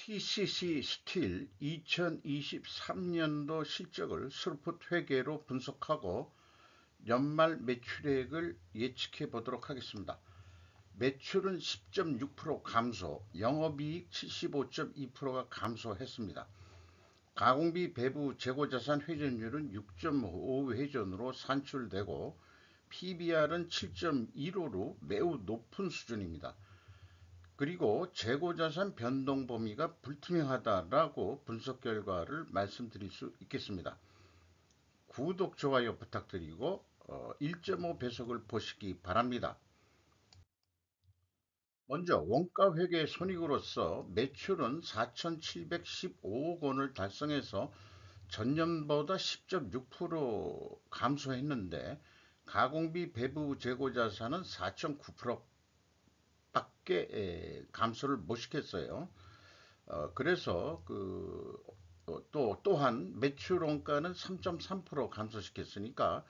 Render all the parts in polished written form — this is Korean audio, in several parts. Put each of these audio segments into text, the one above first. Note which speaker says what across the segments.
Speaker 1: TCC 스틸 2023년도 실적을 스루풋 회계로 분석하고 연말 매출액을 예측해 보도록 하겠습니다. 매출은 10.6% 감소, 영업이익 75.2%가 감소했습니다. 가공비 배부 재고자산 회전율은 6.5 회전으로 산출되고 PBR은 7.15로 매우 높은 수준입니다. 그리고 재고자산 변동 범위가 불투명하다라고 분석 결과를 말씀드릴 수 있겠습니다. 구독, 좋아요 부탁드리고 1.5 배속을 보시기 바랍니다. 먼저 원가 회계 손익으로서 매출은 4,715억 원을 달성해서 전년보다 10.6% 감소했는데 가공비 배부 재고자산은 4.9% 밖에 감소를 못 시켰어요. 그래서 또한 매출 원가는 3.3% 감소시켰으니까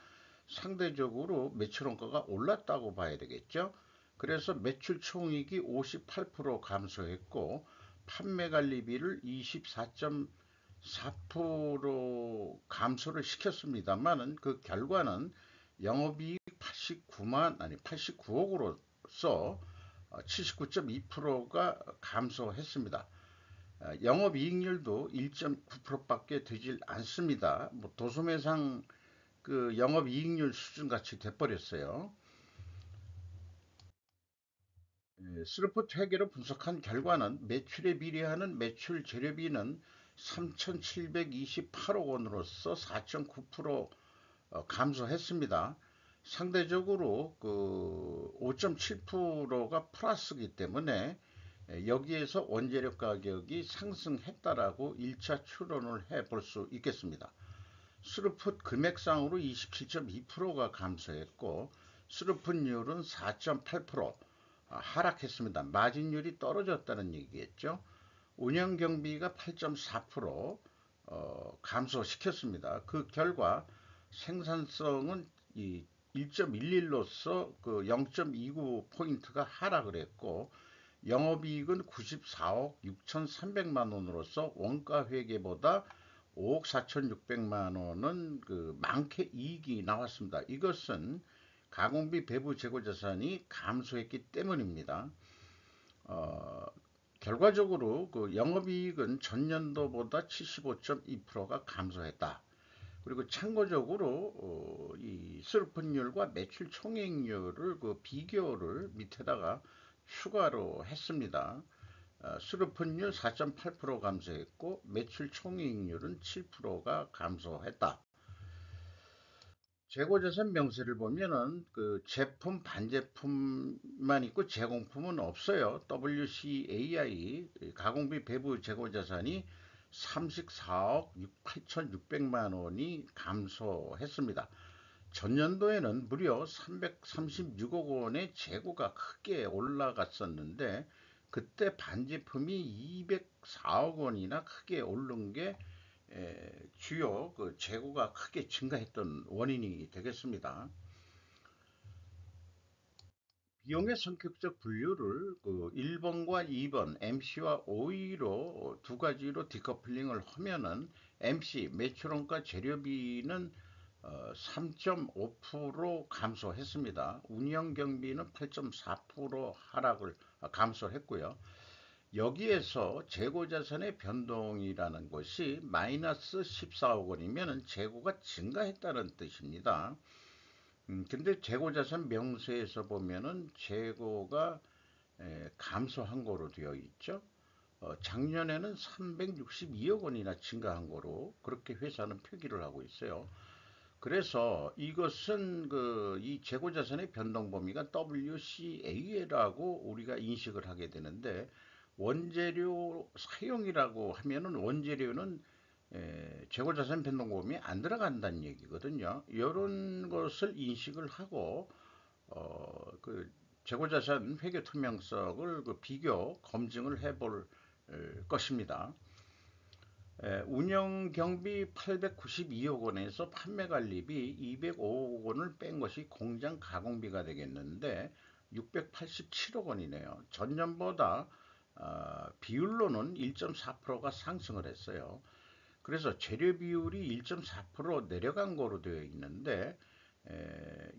Speaker 1: 상대적으로 매출 원가가 올랐다고 봐야 되겠죠. 그래서 매출 총익이 58% 감소했고 판매관리비를 24.4% 감소를 시켰습니다만은 그 결과는 영업이익 89억으로서 79.2%가 감소했습니다. 영업이익률도 1.9%밖에 되질 않습니다. 도소매상 그 영업이익률 수준 같이 돼버렸어요. 스루풋 회계로 분석한 결과는 매출에 비례하는 매출 재료비는 3,728억 원으로서 4.9% 감소했습니다. 상대적으로 5.7%가 플러스이기 때문에 여기에서 원재료 가격이 상승했다라고 1차 추론을 해볼 수 있겠습니다. 스루풋 금액상으로 27.2%가 감소했고 스루풋율은 4.8% 하락했습니다. 마진율이 떨어졌다는 얘기겠죠. 운영경비가 8.4% 감소시켰습니다. 그 결과 생산성은 1.11로서 0.29포인트가 하락을 했고 영업이익은 94억 6,300만 원으로서 원가 회계보다 5억 4,600만 원은 많게 이익이 나왔습니다. 이것은 가공비 배부 재고자산이 감소했기 때문입니다. 결과적으로 영업이익은 전년도보다 75.2%가 감소했다. 그리고 참고적으로 이 스루풋율과 매출 총액률을 비교를 밑에다가 추가로 했습니다. 스루풋율 4.8% 감소했고 매출 총이익률은 7%가 감소했다. 재고자산 명세를 보면은 제품 반제품만 있고 제공품은 없어요. WCAI 가공비 배부 재고자산이 34억 8,600만 원이 감소했습니다. 전년도에는 무려 336억 원의 재고가 크게 올라갔었는데 그때 반제품이 204억 원이나 크게 오른 게 주요 재고가 크게 증가했던 원인이 되겠습니다. 비용의 성격적 분류를 1번과 2번 MC와 OE로 두 가지로 디커플링을 하면은 MC 매출원가 재료비는 3.5% 감소했습니다. 운영경비는 8.4% 하락을 감소했고요. 여기에서 재고자산의 변동이라는 것이 마이너스 14억 원이면 재고가 증가했다는 뜻입니다. 근데 재고자산 명세에서 보면은 재고가 감소한 거로 되어 있죠. 작년에는 362억 원이나 증가한 거로 그렇게 회사는 표기를 하고 있어요. 그래서 이것은 이 재고자산의 변동 범위가 WCA라고 우리가 인식을 하게 되는데 원재료 사용이라고 하면은 원재료는 재고자산 변동 범위에 안 들어간다는 얘기거든요. 이런 것을 인식을 하고 재고자산 회계 투명성을 비교 검증을 해볼 것입니다. 운영경비 892억 원에서 판매관리비 205억 원을 뺀 것이 공장 가공비가 되겠는데 687억 원이네요. 전년보다 비율로는 1.4%가 상승을 했어요. 그래서 재료 비율이 1.4% 내려간 거로 되어 있는데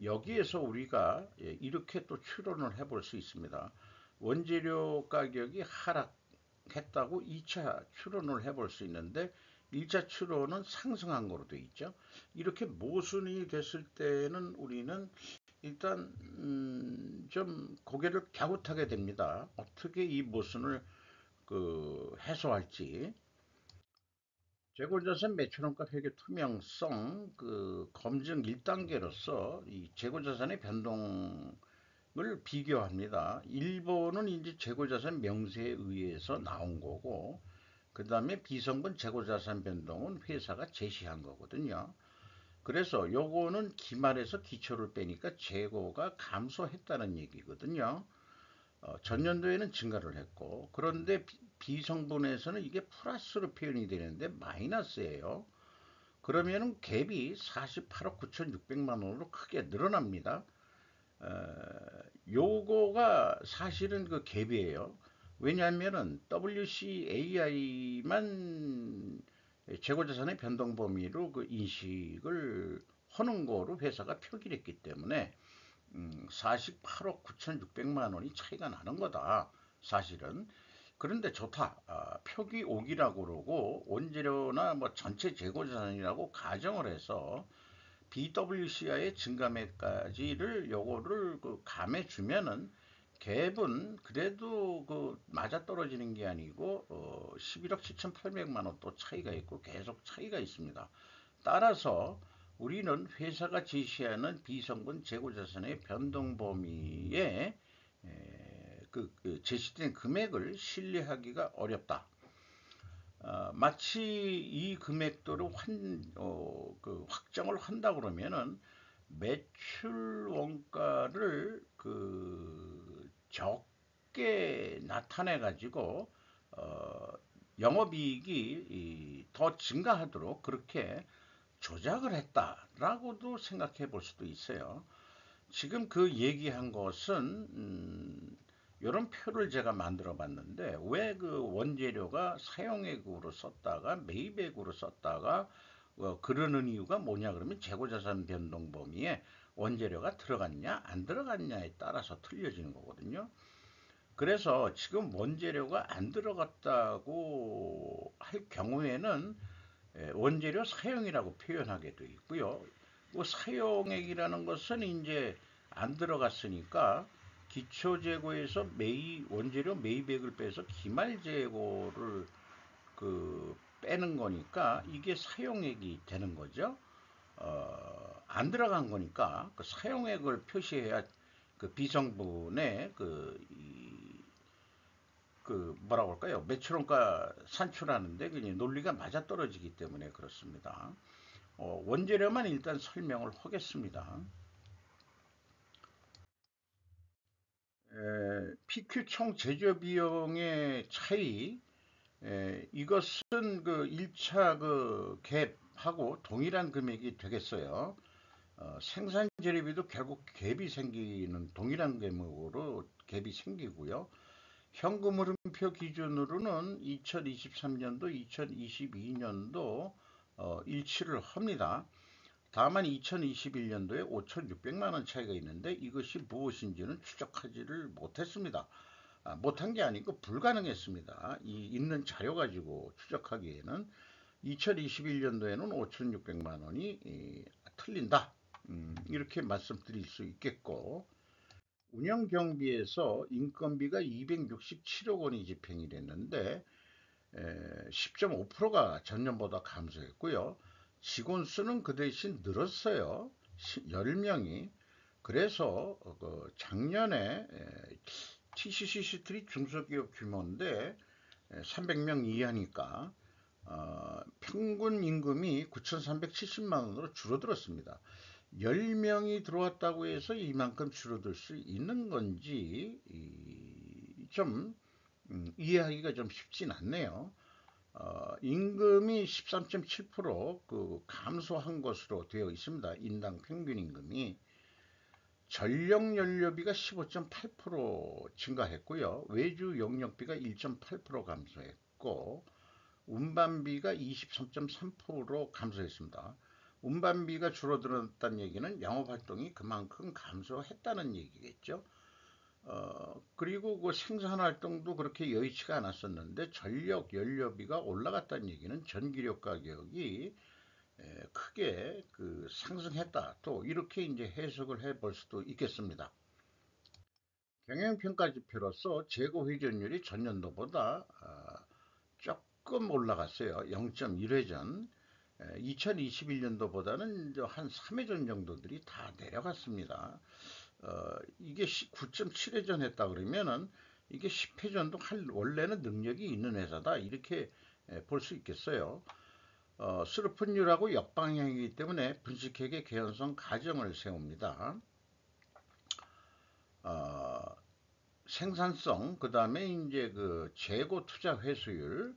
Speaker 1: 여기에서 우리가 이렇게 또 추론을 해볼 수 있습니다. 원재료 가격이 하락했다고 2차 추론을 해볼 수 있는데 1차 추론은 상승한 거로 되어 있죠. 이렇게 모순이 됐을 때는 우리는 일단 좀 고개를 갸웃하게 됩니다. 어떻게 이 모순을 해소할지. 재고자산 매출원가 회계 투명성 검증 1단계로서 이 재고자산의 변동을 비교합니다. 일본은 이제 재고자산 명세에 의해서 나온 거고, 그 다음에 비성분 재고자산 변동은 회사가 제시한 거거든요. 그래서 요거는 기말에서 기초를 빼니까 재고가 감소했다는 얘기거든요. 전년도에는 증가를 했고, 그런데 비성분에서는 이게 플러스로 표현이 되는데 마이너스예요. 그러면은 갭이 48억 9,600만 원으로 크게 늘어납니다. 요거가 사실은 그 갭이에요. 왜냐하면은 WCAI만 재고자산의 변동 범위로 그 인식을 하는 거로 회사가 표기를 했기 때문에 48억 9,600만 원이 차이가 나는 거다. 사실은. 그런데 좋다. 표기 5기라고 그러고 원재료나 뭐 전체 재고자산이라고 가정을 해서 BWCI의 증감액까지를 요거를 감해 주면은 갭은 그래도 맞아 떨어지는 게 아니고 11억 7,800만 원 또 차이가 있고 계속 차이가 있습니다. 따라서 우리는 회사가 제시하는 비성분 재고자산의 변동 범위에 제시된 금액을 신뢰하기가 어렵다. 마치 이 금액도를 확정을 한다 그러면은 매출 원가를 적게 나타내 가지고 영업이익이 더 증가하도록 그렇게 조작을 했다라고도 생각해 볼 수도 있어요. 지금 그 얘기한 것은 이런 표를 제가 만들어 봤는데 왜 그 원재료가 사용액으로 썼다가 매입액으로 썼다가 그러는 이유가 뭐냐 그러면 재고자산 변동 범위에 원재료가 들어갔냐 안 들어갔냐에 따라서 틀려지는 거거든요. 그래서 지금 원재료가 안 들어갔다고 할 경우에는 원재료 사용이라고 표현하게 되어 있고요. 뭐 사용액이라는 것은 이제 안 들어갔으니까 기초재고에서 원재료 매입액을 빼서 기말재고를 빼는 거니까 이게 사용액이 되는 거죠. 안 들어간 거니까 그 사용액을 표시해야 그 비성분의 뭐라고 할까요? 매출원가 산출하는데 그냥 논리가 맞아떨어지기 때문에 그렇습니다. 원재료만 일단 설명을 하겠습니다. PQ 총 제조 비용의 차이, 이것은 그 1차 갭하고 동일한 금액이 되겠어요. 생산 재료비도 결국 갭이 생기는 동일한 금액으로 갭이 생기고요. 현금 흐름표 기준으로는 2023년도, 2022년도 일치를 합니다. 다만 2021년도에 5,600만 원 차이가 있는데 이것이 무엇인지는 추적하지를 못했습니다. 못한 게 아니고 불가능했습니다. 이 있는 자료 가지고 추적하기에는 2021년도에는 5,600만 원이 틀린다. 이렇게 말씀드릴 수 있겠고 운영 경비에서 인건비가 267억 원이 집행이 됐는데 10.5%가 전년보다 감소했고요. 직원 수는 그 대신 늘었어요. 10명이. 그래서 작년에 TCC 시트리 중소기업 규모인데 300명 이하니까 평균 임금이 9,370만 원으로 줄어들었습니다. 10명이 들어왔다고 해서 이만큼 줄어들 수 있는 건지 좀 이해하기가 좀 쉽진 않네요. 임금이 13.7% 감소한 것으로 되어 있습니다. 인당 평균 임금이. 전력 연료비가 15.8% 증가했고요. 외주 용역비가 1.8% 감소했고 운반비가 23.3% 감소했습니다. 운반비가 줄어들었다는 얘기는 영업활동이 그만큼 감소했다는 얘기겠죠. 그리고 그 생산활동도 그렇게 여의치가 않았었는데 전력 연료비가 올라갔다는 얘기는 전기료 가격이 크게 그 상승했다. 또 이렇게 이제 해석을 해볼 수도 있겠습니다. 경영평가 지표로서 재고 회전율이 전년도보다 조금 올라갔어요. 0.1회전. 2021년도보다는 한 3회전 정도들이 다 내려갔습니다. 이게 9.7회전 했다 그러면은 이게 10회전도 할 원래는 능력이 있는 회사다 이렇게 볼 수 있겠어요. 스루펀율하고 역방향이기 때문에 분식회계 개연성 가정을 세웁니다. 생산성, 그 다음에 이제 그 재고 투자 회수율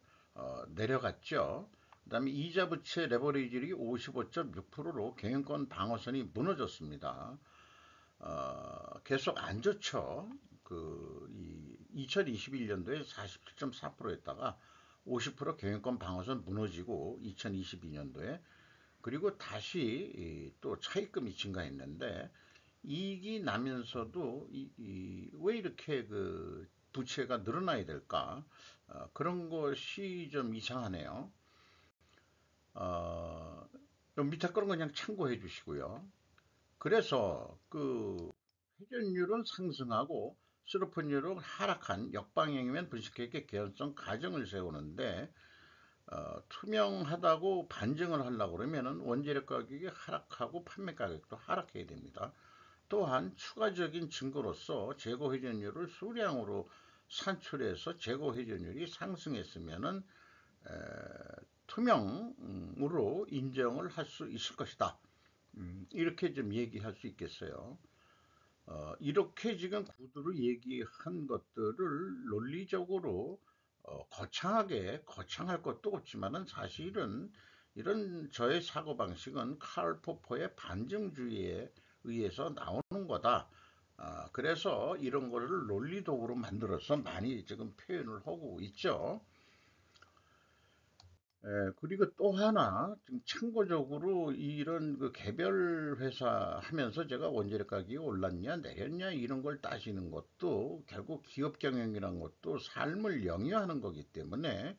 Speaker 1: 내려갔죠. 그 다음에 이자 부채 레버리지율이 55.6%로 경영권 방어선이 무너졌습니다. 계속 안 좋죠. 2021년도에 47.4%였다가 50% 경영권 방어선 무너지고 2022년도에 그리고 다시 또 차입금이 증가했는데 이익이 나면서도 왜 이렇게 그 부채가 늘어나야 될까? 그런 것이 좀 이상하네요. 어, 밑에 거는 그냥 참고해 주시고요. 그래서 그 회전율은 상승하고 스루펀율은 하락한 역방향이면 분식회계 개연성 가정을 세우는데 투명하다고 반증을 하려고 그러면은 원재료 가격이 하락하고 판매 가격도 하락해야 됩니다. 또한 추가적인 증거로서 재고 회전율을 수량으로 산출해서 재고 회전율이 상승했으면은 투명으로 인정을 할 수 있을 것이다. 이렇게 좀 얘기할 수 있겠어요. 이렇게 지금 구두로 얘기한 것들을 논리적으로 거창할 것도 없지만은 사실은 이런 저의 사고방식은 칼 포퍼의 반증주의에 의해서 나오는 거다. 그래서 이런 거를 논리도구로 만들어서 많이 지금 표현을 하고 있죠. 그리고 또 하나 좀 참고적으로 이런 그 개별 회사 하면서 제가 원재료 가격이 올랐냐 내렸냐 이런 걸 따지는 것도 결국 기업 경영이라는 것도 삶을 영위하는 거기 때문에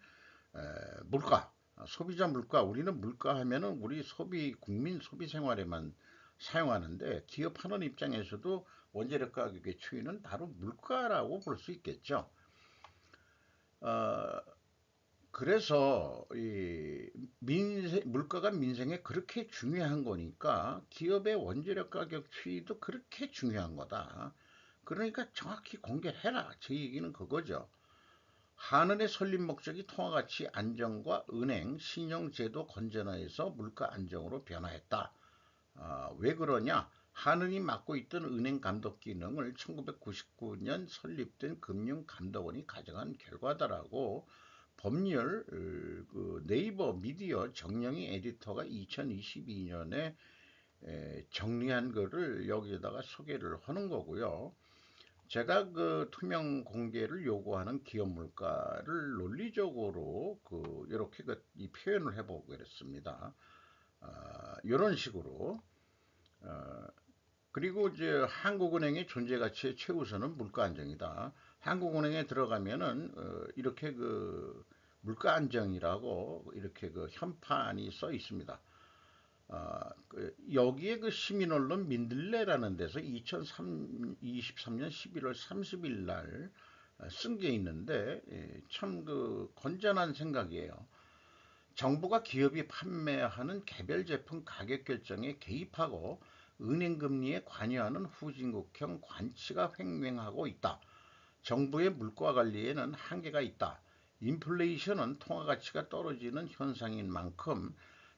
Speaker 1: 물가 소비자 물가 우리는 물가 하면은 우리 소비 국민 소비 생활에만 사용하는데 기업하는 입장에서도 원재료 가격의 추이는 바로 물가라고 볼 수 있겠죠. 어, 그래서 이 물가가 민생에 그렇게 중요한 거니까 기업의 원재료 가격 추이도 그렇게 중요한 거다. 그러니까 정확히 공개를 해라. 제 얘기는 그거죠. 한은의 설립 목적이 통화가치 안정과 은행, 신용제도 건전화에서 물가 안정으로 변화했다. 왜 그러냐? 한은이 맡고 있던 은행 감독 기능을 1999년 설립된 금융감독원이 가정한 결과다라고 법률 그 네이버 미디어 정영희 에디터가 2022년에 정리한 거를 여기에다가 소개를 하는 거고요. 제가 그 투명 공개를 요구하는 기업 물가를 논리적으로 이렇게 이 표현을 해보고 그랬습니다. 이런 식으로 그리고 이제 한국은행의 존재 가치의 최우선은 물가 안정이다. 한국은행에 들어가면은 이렇게 그 물가 안정이라고 이렇게 그 현판이 써 있습니다. 여기에 그 시민언론 민들레라는 데서 2023년 11월 30일 날 쓴 게 있는데 참 그 건전한 생각이에요. 정부가 기업이 판매하는 개별 제품 가격 결정에 개입하고 은행 금리에 관여하는 후진국형 관치가 횡행하고 있다. 정부의 물가 관리에는 한계가 있다. 인플레이션은 통화 가치가 떨어지는 현상인 만큼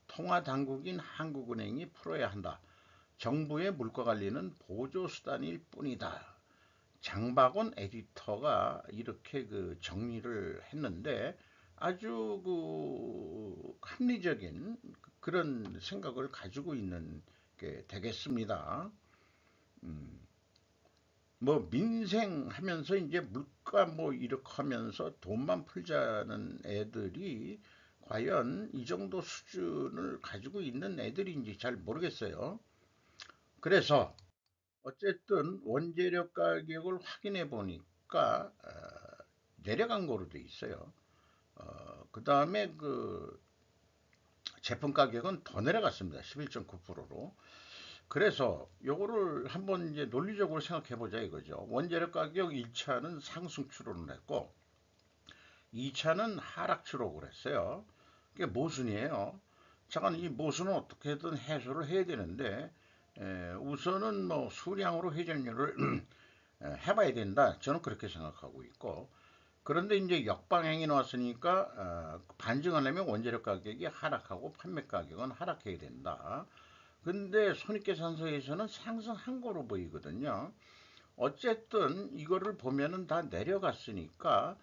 Speaker 1: 통화 당국인 한국은행이 풀어야 한다. 정부의 물가 관리는 보조 수단일 뿐이다. 장박원 에디터가 이렇게 그 정리를 했는데 아주 그 합리적인 그런 생각을 가지고 있는 게 되겠습니다. 뭐 민생하면서 이제 물가 뭐 이렇게 하면서 돈만 풀자는 애들이 과연 이 정도 수준을 가지고 있는 애들인지 잘 모르겠어요. 그래서 어쨌든 원재료 가격을 확인해 보니까 내려간 거로 돼 있어요. 그 다음에 그 제품 가격은 더 내려갔습니다. 11.9%로. 그래서 요거를 한번 이제 논리적으로 생각해 보자 이거죠. 원재료 가격 1차는 상승 추론을 했고 2차는 하락 추론을 했어요. 그게 모순이에요. 잠깐 이 모순은 어떻게든 해소를 해야 되는데 우선은 뭐 수량으로 회전율을 해봐야 된다. 저는 그렇게 생각하고 있고 그런데 이제 역방향이 나왔으니까 반증하려면 원재료 가격이 하락하고 판매 가격은 하락해야 된다. 근데 손익계산서에서는 상승한 거로 보이거든요. 어쨌든 이거를 보면은 다 내려갔으니까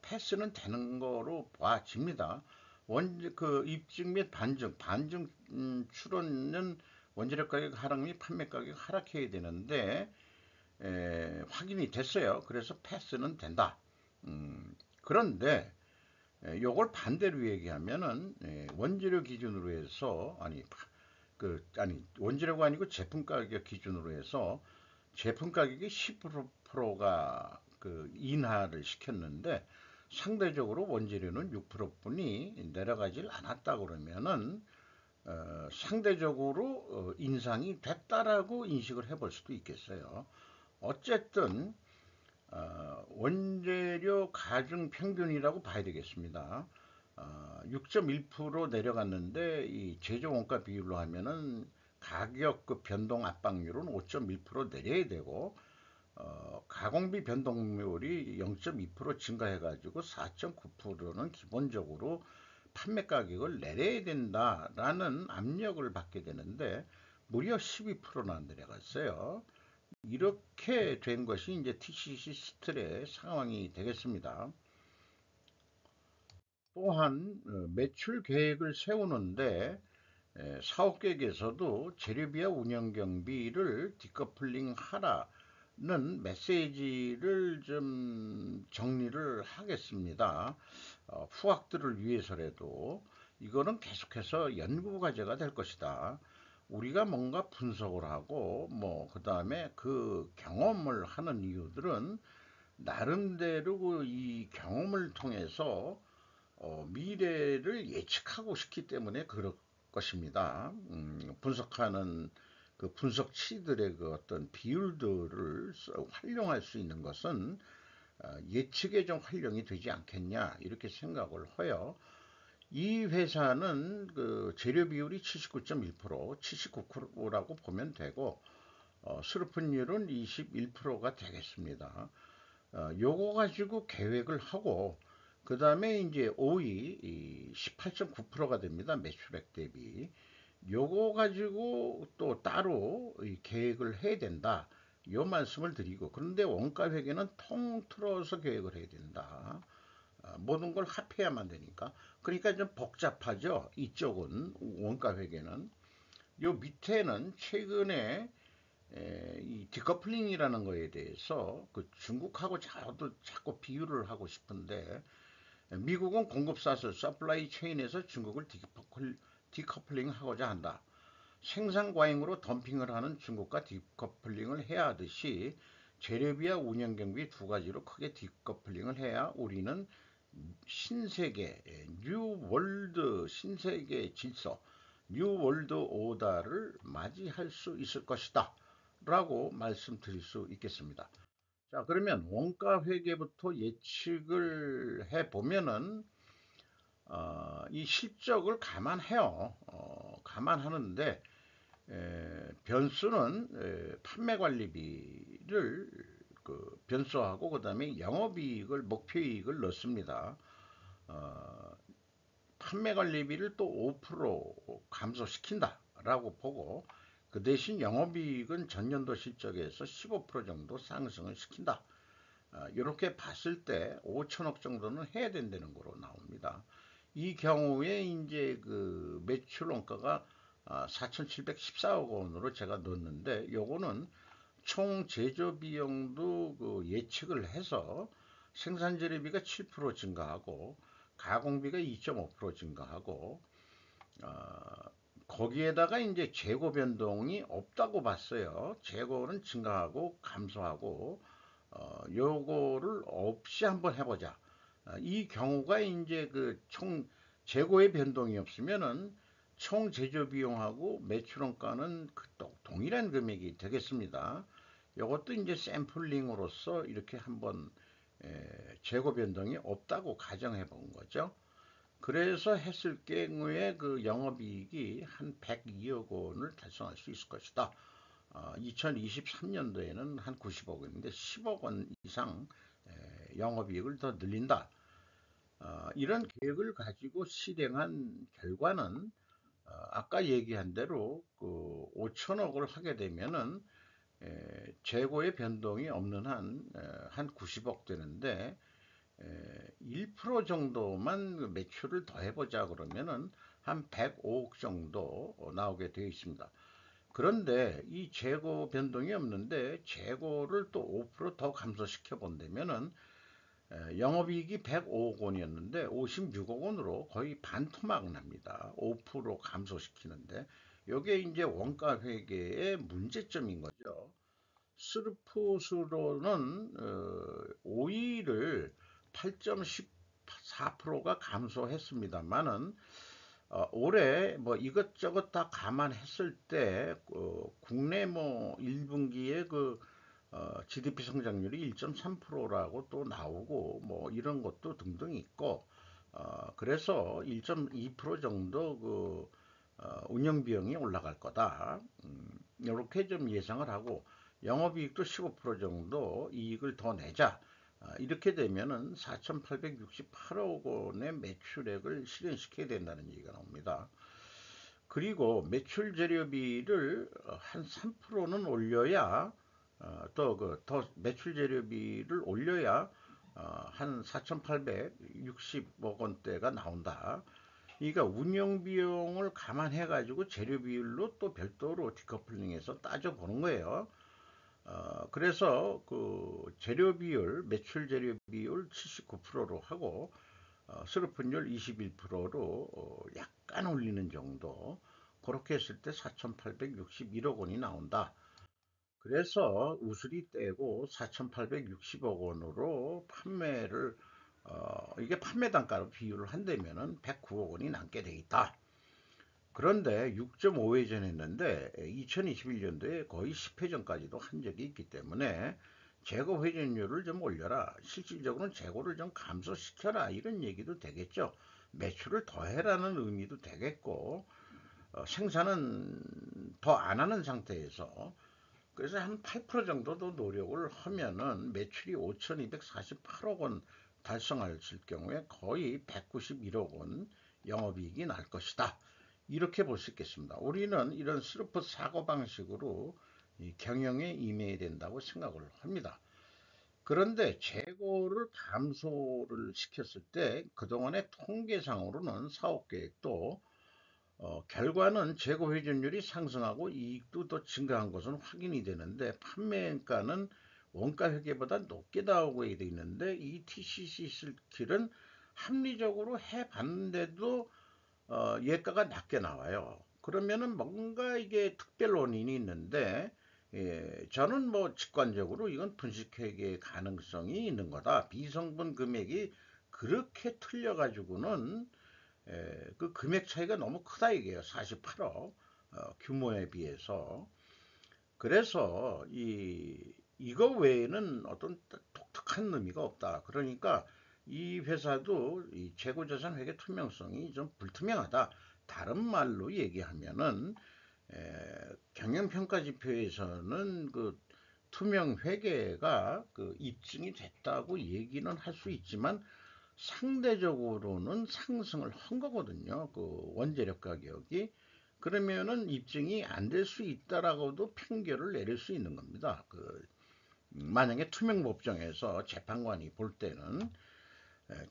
Speaker 1: 패스는 되는 거로 봐집니다. 그 입증 및 반증 출원은 원재료 가격 하락 및 판매 가격 하락해야 되는데 확인이 됐어요. 그래서 패스는 된다. 그런데 요걸 반대로 얘기하면은 원재료 기준으로 해서 아니 원재료가 아니고 제품 가격 기준으로 해서 제품 가격이 10%가 그 인하를 시켰는데 상대적으로 원재료는 6%뿐이 내려가질 않았다 그러면은 상대적으로 인상이 됐다라고 인식을 해볼 수도 있겠어요. 어쨌든 원재료 가중 평균이라고 봐야 되겠습니다. 6.1% 내려갔는데 이 제조 원가 비율로 하면은 가격 그 변동 압박률은 5.1% 내려야 되고 가공비 변동률이 0.2% 증가해가지고 4.9%는 기본적으로 판매 가격을 내려야 된다라는 압력을 받게 되는데 무려 12%나 내려갔어요. 이렇게 된 것이 이제 TCC 스틸의 상황이 되겠습니다. 또한 매출 계획을 세우는데 사업 계획에서도 재료비와 운영 경비를 디커플링 하라는 메시지를 좀 정리를 하겠습니다. 후학들을 위해서라도 이거는 계속해서 연구 과제가 될 것이다. 우리가 뭔가 분석을 하고 뭐 그다음에 그 경험을 하는 이유들은 나름대로 이 경험을 통해서 미래를 예측하고 싶기 때문에 그럴 것입니다. 분석하는 그 분석치들의 그 어떤 비율들을 활용할 수 있는 것은 예측에 좀 활용이 되지 않겠냐 이렇게 생각을 해요. 이 회사는 그 재료 비율이 79.1%, 79%라고 보면 되고 수르픈율은 21%가 되겠습니다. 요거 가지고 계획을 하고 그 다음에 이제 OE 18.9%가 됩니다. 매출액 대비. 요거 가지고 또 따로 계획을 해야 된다. 요 말씀을 드리고 그런데 원가 회계는 통틀어서 계획을 해야 된다. 모든 걸 합해야만 되니까. 그러니까 좀 복잡하죠. 이쪽은 원가 회계는. 요 밑에는 최근에 이 디커플링이라는 거에 대해서 그 중국하고 저도 자꾸 비유를 하고 싶은데 미국은 공급사슬 서플라이 체인에서 중국을 디커플링 하고자 한다. 생산 과잉으로 덤핑을 하는 중국과 디커플링을 해야 하듯이 재료비와 운영 경비 두 가지로 크게 디커플링을 해야 우리는 신세계 뉴 월드 신세계 질서 뉴 월드 오다를 맞이할 수 있을 것이다 라고 말씀드릴 수 있겠습니다. 자, 그러면 원가 회계부터 예측을 해 보면은 이 실적을 감안해요. 감안하는데 변수는 판매 관리비를 그 변수하고 그다음에 영업이익을 목표이익을 넣습니다. 어, 판매 관리비를 또 5% 감소시킨다라고 보고 그 대신 영업이익은 전년도 실적에서 15% 정도 상승을 시킨다. 이렇게 봤을 때 5천억 정도는 해야 된다는 거로 나옵니다. 이 경우에 이제 그 매출 원가가 4,714억 원으로 제가 넣었는데 요거는 총 제조 비용도 그 예측을 해서 생산 재료비가 7% 증가하고 가공비가 2.5% 증가하고 거기에다가 이제 재고 변동이 없다고 봤어요. 재고는 증가하고 감소하고 요거를 없이 한번 해보자. 이 경우가 이제 그 총 재고의 변동이 없으면은 총 제조 비용하고 매출 원가는 그 동일한 금액이 되겠습니다. 이것도 이제 샘플링으로서 이렇게 한번 재고 변동이 없다고 가정해 본 거죠. 그래서 했을 경우에 그 영업이익이 한 102억 원을 달성할 수 있을 것이다. 2023년도에는 한 90억 원인데 10억 원 이상 영업이익을 더 늘린다. 이런 계획을 가지고 실행한 결과는 아까 얘기한 대로 그 5천억을 하게 되면은 재고의 변동이 없는 한 90억 되는데 1% 정도만 매출을 더 해보자 그러면은 한 105억 정도 나오게 되어 있습니다. 그런데 이 재고 변동이 없는데 재고를 또 5%더 감소시켜 본다면은 영업이익이 105억 원이었는데 56억 원으로 거의 반토막 납니다. 5% 감소시키는데 이게 이제 원가 회계의 문제점인 거죠. 스루풋으로는 오일을 8.14%가 감소했습니다만은 올해 뭐 이것저것 다 감안했을 때 국내 뭐 1분기에 그 GDP 성장률이 1.3%라고 또 나오고 뭐 이런 것도 등등 있고 그래서 1.2% 정도 그 운영 비용이 올라갈 거다. 이렇게 좀 예상을 하고 영업이익도 15% 정도 이익을 더 내자. 이렇게 되면은 4,868억 원의 매출액을 실현시켜야 된다는 얘기가 나옵니다. 그리고 매출 재료비를 한 3%는 올려야 더 매출 재료비를 올려야 한 4,860억 원대가 나온다. 그러니까 운영 비용을 감안해 가지고 재료 비율로 또 별도로 디커플링해서 따져 보는 거예요. 그래서 그 재료 비율, 매출 재료 비율 79%로 하고 수료분율 21%로 약간 올리는 정도. 그렇게 했을 때 4,861억 원이 나온다. 그래서 우수리 떼고 4,860억 원으로 판매를 이게 판매 단가로 비율을 한다면은 109억 원이 남게 돼 있다. 그런데 6.5회전 했는데 2021년도에 거의 10회전까지도 한 적이 있기 때문에 재고 회전율을 좀 올려라. 실질적으로는 재고를 좀 감소시켜라. 이런 얘기도 되겠죠. 매출을 더해라는 의미도 되겠고 생산은 더 안 하는 상태에서 그래서 한 8% 정도도 노력을 하면은 매출이 5,248억 원 달성할 경우에 거의 191억 원 영업이익이 날 것이다. 이렇게 볼 수 있겠습니다. 우리는 이런 스루프 사고방식으로 경영에 임해야 된다고 생각을 합니다. 그런데 재고를 감소를 시켰을 때 그동안의 통계상으로는 사업계획도 결과는 재고 회전율이 상승하고 이익도 더 증가한 것은 확인이 되는데 판매가는 원가 회계보다 높게 나오고 되어 있는데 이 TCC 스킬은 합리적으로 해봤는데도 예가가 낮게 나와요. 그러면은 뭔가 이게 특별 원인이 있는데 저는 뭐 직관적으로 이건 분식회계의 가능성이 있는 거다. 비성분 금액이 그렇게 틀려가지고는 그 금액 차이가 너무 크다 이게요. 48억 규모에 비해서. 그래서 이거 외에는 어떤 독특한 의미가 없다. 그러니까 이 회사도 이 재고자산 회계 투명성이 좀 불투명하다. 다른 말로 얘기하면은 경영평가 지표에서는 그 투명 회계가 그 입증이 됐다고 얘기는 할 수 있지만 상대적으로는 상승을 한 거거든요. 그 원재료 가격이. 그러면은 입증이 안 될 수 있다라고도 판결을 내릴 수 있는 겁니다. 만약에 투명법정에서 재판관이 볼 때는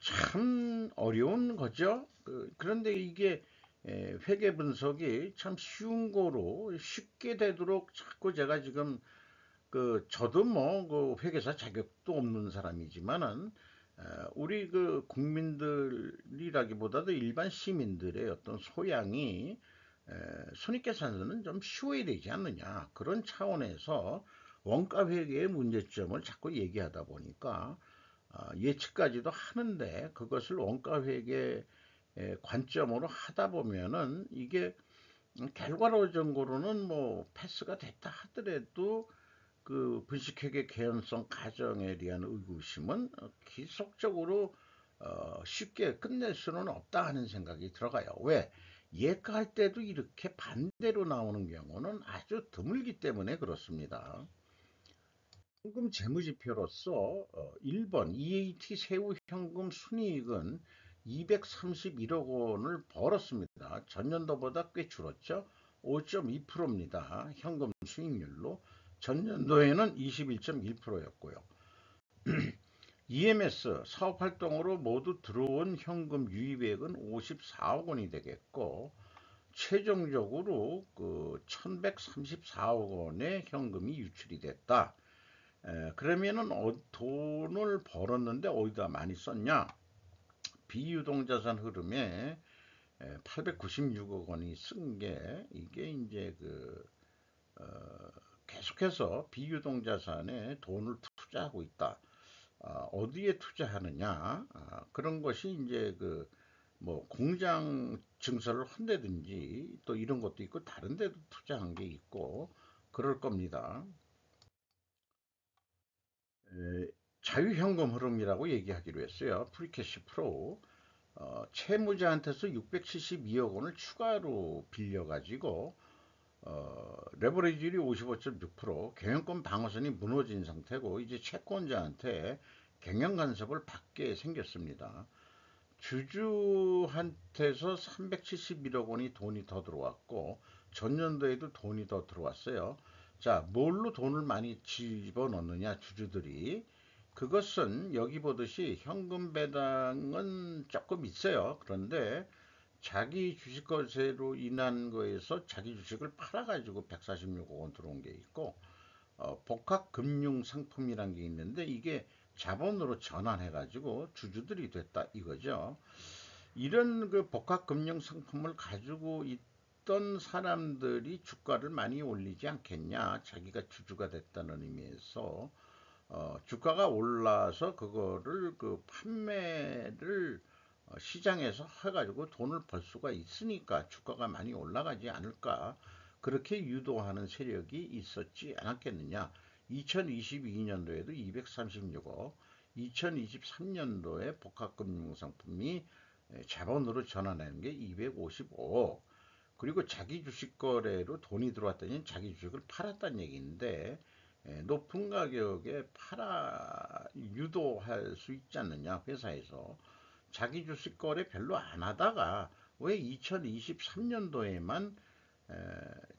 Speaker 1: 참 어려운 거죠. 그런데 이게 회계 분석이 참 쉬운 거로 쉽게 되도록 자꾸 제가 지금 저도 뭐 그 회계사 자격도 없는 사람이지만은 우리 그 국민들이라기보다도 일반 시민들의 어떤 소양이 손익계산서는 좀 쉬워야 되지 않느냐 그런 차원에서 원가 회계의 문제점을 자꾸 얘기하다 보니까 예측까지도 하는데 그것을 원가 회계 관점으로 하다 보면은 이게 결과론적으로는 뭐 패스가 됐다 하더라도 그 분식회계 개연성 가정에 대한 의구심은 기속적으로 쉽게 끝낼 수는 없다 하는 생각이 들어가요. 왜? 예가할 때도 이렇게 반대로 나오는 경우는 아주 드물기 때문에 그렇습니다. 현금 재무지표로서 1번 EAT 세후 현금 순이익은 231억 원을 벌었습니다. 전년도보다 꽤 줄었죠. 5.2%입니다. 현금 수익률로. 전년도에는 21.1%였고요. EMS 사업활동으로 모두 들어온 현금 유입액은 54억 원이 되겠고 최종적으로 그 1134억 원의 현금이 유출이 됐다. 그러면은 돈을 벌었는데 어디다 많이 썼냐? 비유동자산 흐름에 896억 원이 쓴 게 이게 이제 어, 계속해서 비유동자산에 돈을 투자하고 있다. 어디에 투자하느냐? 그런 것이 이제 뭐 공장 증설을 한다든지 또 이런 것도 있고 다른 데도 투자한 게 있고 그럴 겁니다. 에, 자유현금 흐름이라고 얘기하기로 했어요. 프리캐시 프로. 채무자한테서 672억 원을 추가로 빌려가지고 레버리지율이 55.6%, 경영권 방어선이 무너진 상태고 이제 채권자한테 경영 간섭을 받게 생겼습니다. 주주한테서 371억 원이 돈이 더 들어왔고 전년도에도 돈이 더 들어왔어요. 자, 뭘로 돈을 많이 집어넣느냐 주주들이 그것은 여기 보듯이 현금 배당은 조금 있어요. 그런데 자기 주식 거세로 인한 거에서 자기 주식을 팔아가지고 146억 원 들어온 게 있고 복합 금융 상품이란 게 있는데 이게 자본으로 전환해가지고 주주들이 됐다 이거죠. 이런 그 복합 금융 상품을 가지고 있던 사람들이 주가를 많이 올리지 않겠냐. 자기가 주주가 됐다는 의미에서 주가가 올라서 그거를 그 판매를 시장에서 해가지고 돈을 벌 수가 있으니까 주가가 많이 올라가지 않을까 그렇게 유도하는 세력이 있었지 않았겠느냐. 2022년도에도 236억, 2023년도에 복합금융상품이 자본으로 전환하는 게 255억, 그리고 자기 주식 거래로 돈이 들어왔더니 자기 주식을 팔았다는 얘기인데 높은 가격에 팔아 유도할 수 있지 않느냐 회사에서 자기 주식 거래 별로 안 하다가 왜 2023년도에만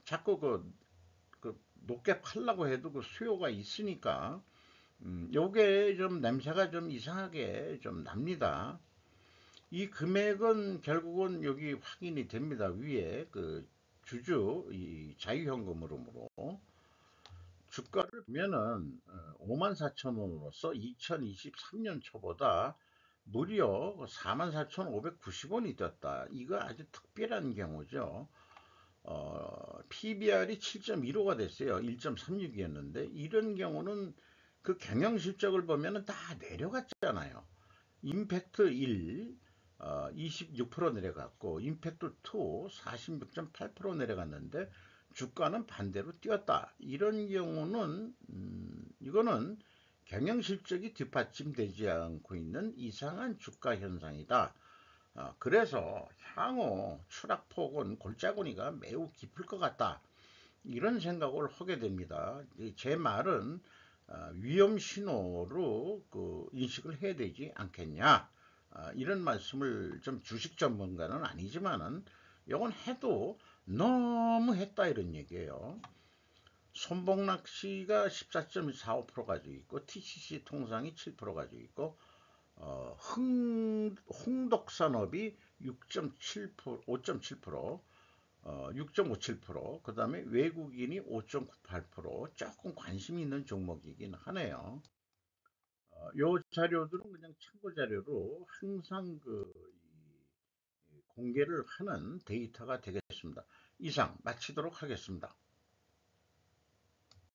Speaker 1: 자꾸 그 높게 팔라고 해도 그 수요가 있으니까 요게 좀 냄새가 좀 이상하게 좀 납니다. 이 금액은 결국은 여기 확인이 됩니다. 위에 그 주주 이 자유현금으로 주가를 보면은 54,000원으로서 2023년 초보다 무려 44,590원이 뛰었다. 이거 아주 특별한 경우죠. PBR이 7.15가 됐어요. 1.36이었는데 이런 경우는 그 경영 실적을 보면은 다 내려갔잖아요. 임팩트 1 26% 내려갔고 임팩트 2 46.8% 내려갔는데 주가는 반대로 뛰었다. 이런 경우는 이거는 경영 실적이 뒷받침되지 않고 있는 이상한 주가 현상이다. 그래서 향후 추락폭은 골짜기가 매우 깊을 것 같다. 이런 생각을 하게 됩니다. 제 말은 위험 신호로 인식을 해야 되지 않겠냐. 이런 말씀을 좀 주식 전문가는 아니지만은 이건 해도 너무 했다 이런 얘기예요. 손봉락씨가 14.45% 가지고 있고 TCC 통상이 7% 가지고 있고 홍덕산업이 6.7%, 5.7%, 6.57%, 그 다음에 외국인이 5.98%, 조금 관심이 있는 종목이긴 하네요. 요 자료들은 그냥 참고 자료로 항상 공개를 하는 데이터가 되겠습니다. 이상 마치도록 하겠습니다.